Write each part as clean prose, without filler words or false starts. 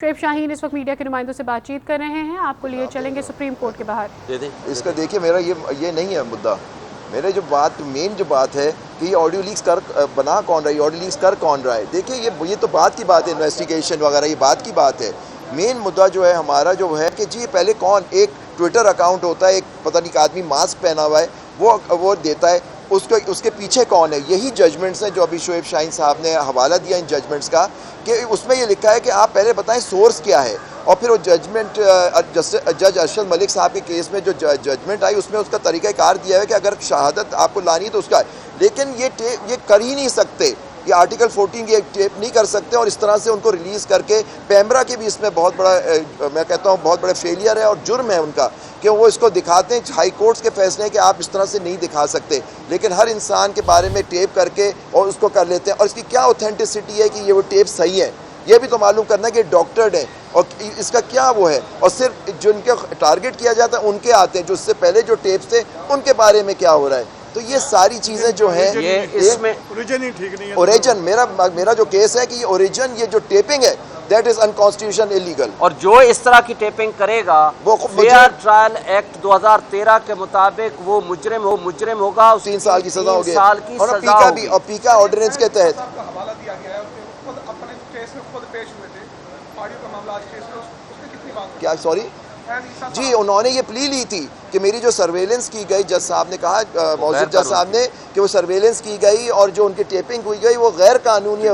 شعیب شاہین اس وقت میڈیا کے نمائندوں سے بات چیت کر رہے ہیں. آپ کو لیے چلیں گے سپریم کورٹ کے باہر. اس کا دیکھیے میرا یہ نہیں ہے مدعا. میرے جو مین بات ہے کہ یہ آڈیو لیکس بنا کون رہا ہے, آڈیو لیکس کر کون رہا ہے. دیکھیں یہ تو بات کی بات ہے, انویسٹیگیشن وغیرہ یہ بات کی بات ہے. مین مدعا جو ہے ہمارا جو ہے کہ جی پہلے کون, ایک ٹویٹر اکاؤنٹ ہوتا ہے, ایک پتہ نہیں آدمی ماسک پہنا ہوا ہے وہ دیتا ہے, اس کے پیچھے کون ہے. یہی ججمنٹس ہیں جو ابھی شعیب شاہین صاحب نے حوالہ دیا ان ججمنٹس کا, کہ اس میں یہ لکھا ہے کہ آپ پہلے بتائیں سورس کیا ہے. اور پھر وہ ججمنٹ جج ارشد ملک صاحب کے کیس میں جو ججمنٹ آئی اس میں اس کا طریقہ کار دیا ہے کہ اگر شہادت آپ کو لانی ہے تو اس کا ہے. لیکن یہ کر ہی نہیں سکتے, یہ آرٹیکل 14 کی ایک ٹیپ نہیں کر سکتے, اور اس طرح سے ان کو ریلیز کر کے پیمرا کے بھی اس میں بہت بڑا میں کہتا ہوں بہت بڑا فیلئر ہے اور جرم ہے ان کا کہ وہ اس کو دکھاتے ہیں. ہائی کورٹس کے فیصلے ہیں کہ آپ اس طرح سے نہیں دکھا سکتے, لیکن ہر انسان کے بارے میں ٹیپ کر کے اور اس کو کر لیتے ہیں. اور اس کی کیا اوتھینٹسٹی ہے کہ یہ وہ ٹیپ صحیح ہے, یہ بھی تو معلوم کرنا ہے کہ ڈاکٹرڈ ہے اور اس کا کیا وہ ہے. اور صرف جو ان کے ٹارگٹ کیا جاتا ہے ان کے آتے ہیں, جو اس سے پہلے جو ٹیپس تھے ان کے بارے میں کیا ہو رہا ہے. تو یہ ساری چیزیں جو ہیں اس میں اوریجن ہی ٹھیک نہیں ہے. اوریجن میرا جو کیس ہے کہ یہ اوریجن, یہ جو ٹیپنگ ہے دیٹ از انکانسٹیٹیوشن انلیگل. اور جو اس طرح کی ٹیپنگ کرے گا فیئر ٹرائل ایکٹ 2013 کے مطابق وہ مجرم ہوگا, 3 سال کی سزا ہوگی, اور پیکا آرڈیننس کے تحت. کیا سوری جی, انہوں نے یہ پلی لی تھی کہ میری جو سرویلنس کی گئی, جج صاحب نے کہا, موجود جج صاحب نے, کہ وہ سرویلنس کی گئی اور جو ان کی ٹیپنگ ہوئی گئی وہ غیر قانونی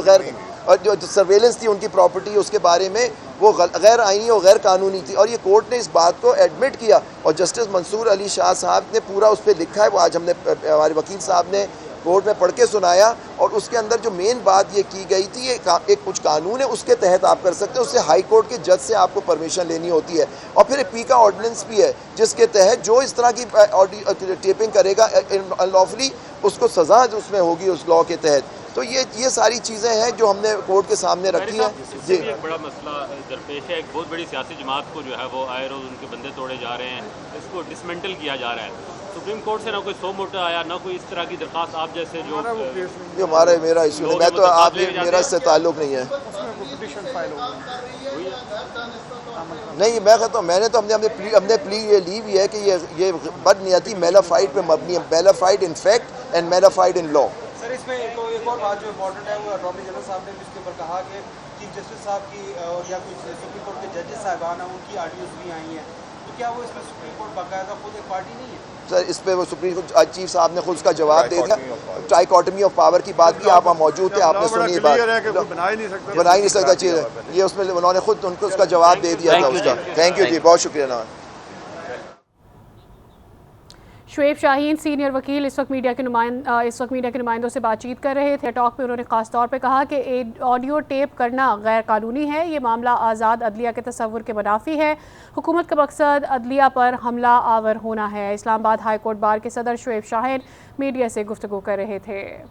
اور جو سرویلنس تھی ان کی پراپرٹی اس کے بارے میں وہ غیر آئینی اور غیر قانونی تھی. اور یہ کورٹ نے اس بات کو ایڈمٹ کیا, اور جسٹس منصور علی شاہ صاحب نے پورا اس پہ لکھا ہے. وہ آج ہم نے ہمارے وکیل صاحب نے کورٹ میں پڑھ کے سنایا, اور اس کے اندر جو مین بات یہ کی گئی تھی, ایک کچھ قانون ہے اس کے تحت آپ کر سکتے ہیں, اس سے ہائی کورٹ کے جج سے آپ کو پرمیشن لینی ہوتی ہے. اور پھر ایک پیکا آرڈیننس بھی ہے جس کے تحت جو اس طرح کی ٹیپنگ کرے گا انلافلی اس کو سزا اس میں ہوگی اس لاء کے تحت. تو یہ ساری چیزیں ہیں جو ہم نے کورٹ کے سامنے رکھی ہیں. جی ایک بڑا مسئلہ درپیش ہے, ایک بہت بڑی سیاسی جماعت کو جو ہے وہ آئے روز ان کے بندے توڑے جا رہے ہیں, اس کو ڈسمنٹل کیا جا رہا ہے. سپریم کورٹ سے نہ کوئی سو موٹا آیا, نہ کوئی اس طرح کی درخواست. آپ جیسے جو میرا ایشو نہیں, میں تو آپ میرا اس سے تعلق نہیں ہے. نہیں میں کہتا ہوں, میں نے تو ہم نے پلی یہ لی ہوئی ہے کہ یہ بد نیتی میلافائڈ پہ مبنی ہے, mala fide in fact and mala fide in law. Sir اس میں ایک اور بات جو امپورٹنٹ ہے, وہ اٹارنی جنرل صاحب نے اس کے اوپر کہا کہ چیف جسٹس صاحب کی اور یا کچھ سپریم کورٹ کے ججز صاحبان ہیں ان کی آڈیوز بھی آئی ہیں, تو کیا وہ اس میں سپریم کورٹ باقاعدہ خود ایک پارٹی نہیں ہے؟ سر اس پہ وہ سپریم کورٹ چیف صاحب نے خود اس کا جواب دے دیا, ٹرائیکاٹمی آف پاور کی بات کی, آپ موجود تھے, آپ نے سنی بات, بنا ہی نہیں سکتا چیز ہے یہ. اس میں انہوں نے خود ان کو اس کا جواب دے دیا تھا اس کا. تھینک یو جی, بہت شکریہ. شعیب شاہین سینئر وکیل اس وقت میڈیا کے نمائندوں سے بات چیت کر رہے تھے. ٹاک پہ انہوں نے خاص طور پہ کہا کہ آڈیو ٹیپ کرنا غیر قانونی ہے, یہ معاملہ آزاد عدلیہ کے تصور کے منافی ہے. حکومت کا مقصد عدلیہ پر حملہ آور ہونا ہے. اسلام آباد ہائی کورٹ بار کے صدر شعیب شاہین میڈیا سے گفتگو کر رہے تھے.